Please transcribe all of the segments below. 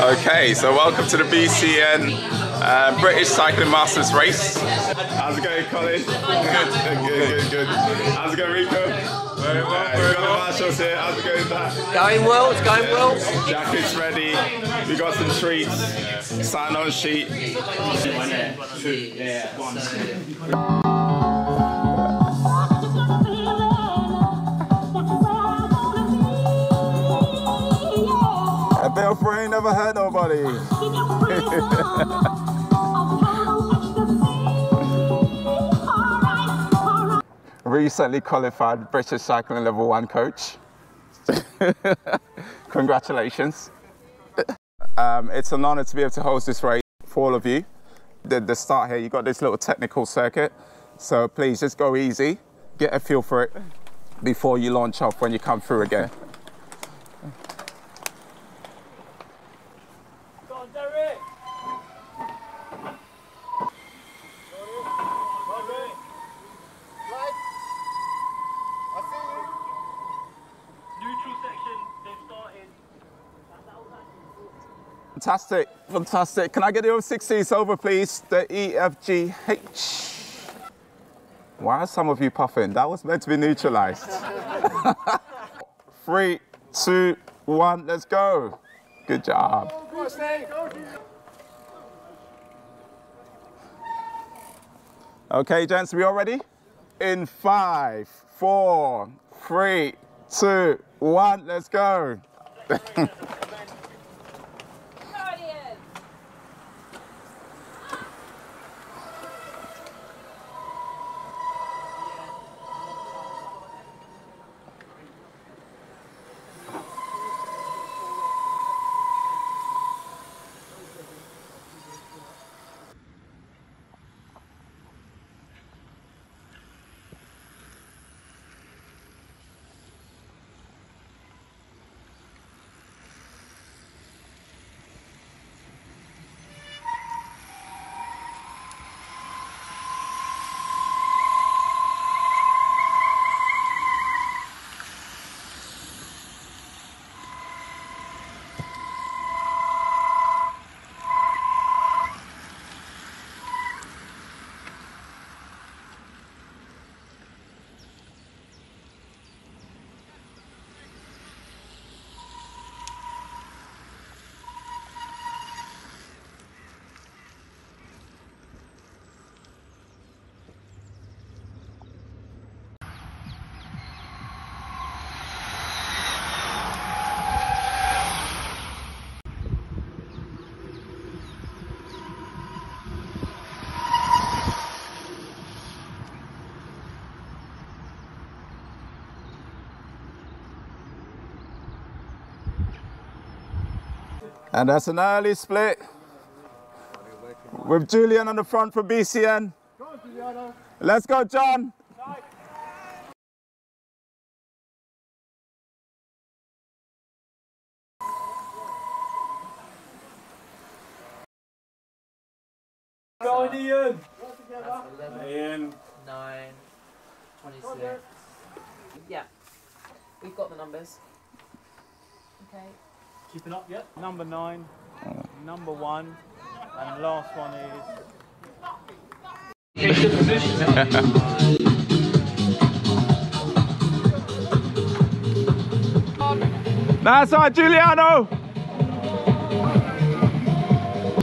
Okay, so welcome to the BCN British Cycling Masters race. How's it going, Colin? Good. How's it going, Rico? Very well. We've got the marshals here. How's it going, Zach? Going well, it's going well. Jacket's ready. We got some treats. Sign on sheet. A bit of rain never hurt nobody. Recently qualified British Cycling Level 1 coach. Congratulations. It's an honor to be able to host this race for all of you. The start here, you've got this little technical circuit, so please just go easy, get a feel for it before you launch off when you come through again. Go on, Derek! Neutral section, they've started. Fantastic. Can I get the over 60s over, please? The EFGH. Why are some of you puffing? That was meant to be neutralized. 3, 2, 1, let's go. Good job. Okay, gents, we all ready? In 5, 4, 3, 2, 1, let's go. And that's an early split with Julian on the front for BCN. Let's go, John. Go on, Ian. Ian. 9, 26. Yeah, we've got the numbers. Okay. Keeping up, yep. Number 9, number 1, and last one is... That's our Giuliano.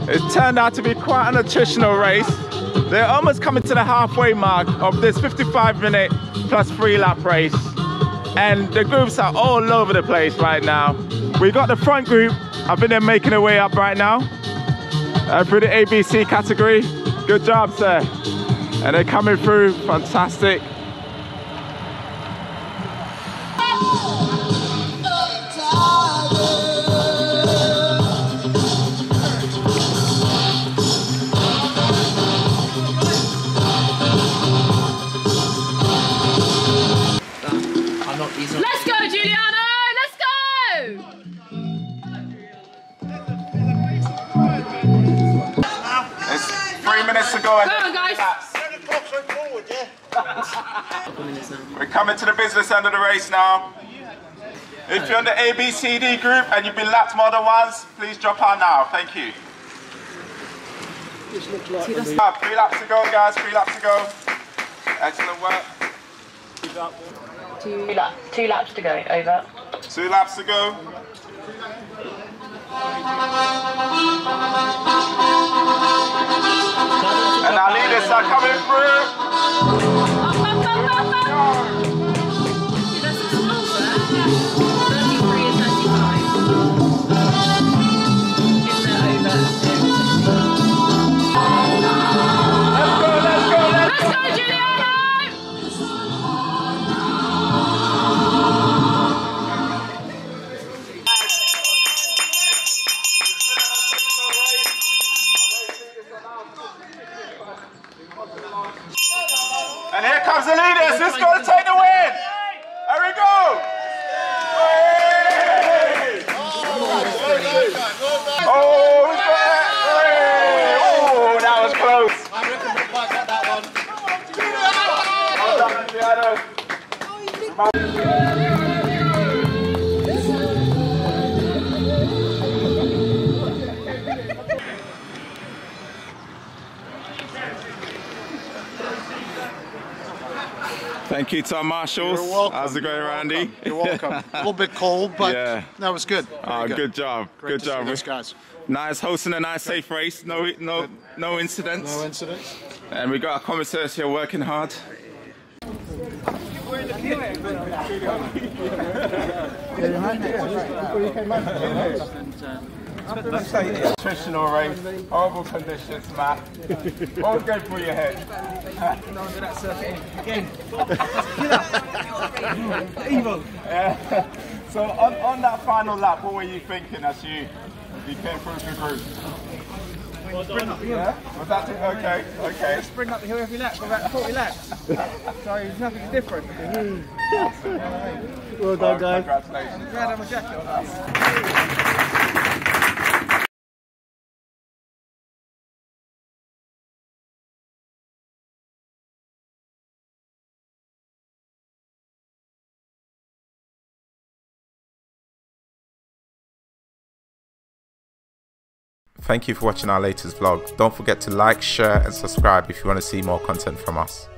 It turned out to be quite an attritional race. They're almost coming to the halfway mark of this 55-minute plus 3-lap race. And the groups are all over the place right now. We got the front group. I think they're making their way up right now through the ABC category. Good job, sir. And they're coming through. Fantastic. Let's go, Giuliano! Let's go! It's 3 minutes to go. Go on, guys. We're coming to the business end of the race now. If you're in the ABCD group and you've been lapped more than once, please drop out now. Thank you. 3 laps to go, guys. 3 laps to go. Excellent work. 2 laps to go. Over. 2 laps to go. And our leaders are coming through. That's a small set. 33 and 35. If they're over. Let's go, Giuliano! And here comes the leaders. Who's going to take the win? There we go. Oh, who's got that? Oh, that was close. I reckon we might get that one. Well done, Thank you to our marshals. You're welcome. How's it going, Randy? You're welcome. A little bit cold, but Yeah. that was good. Oh, Very good job. Great Good to job. see those guys. Nice hosting a nice safe race. No incidents. No incidents. And we got our commentators here working hard. Nutritional race, horrible conditions, Matt. Won't go through your head. Evil. So on that final lap, what were you thinking as you came through the group? Yeah? Was that it? Okay, okay. Spring up the hill every lap for about 40 laps. So there's nothing different. Well done, guys. Congratulations. I'm glad I'm a jacket on us. Thank you for watching our latest vlog. Don't forget to like, share and subscribe if you want to see more content from us.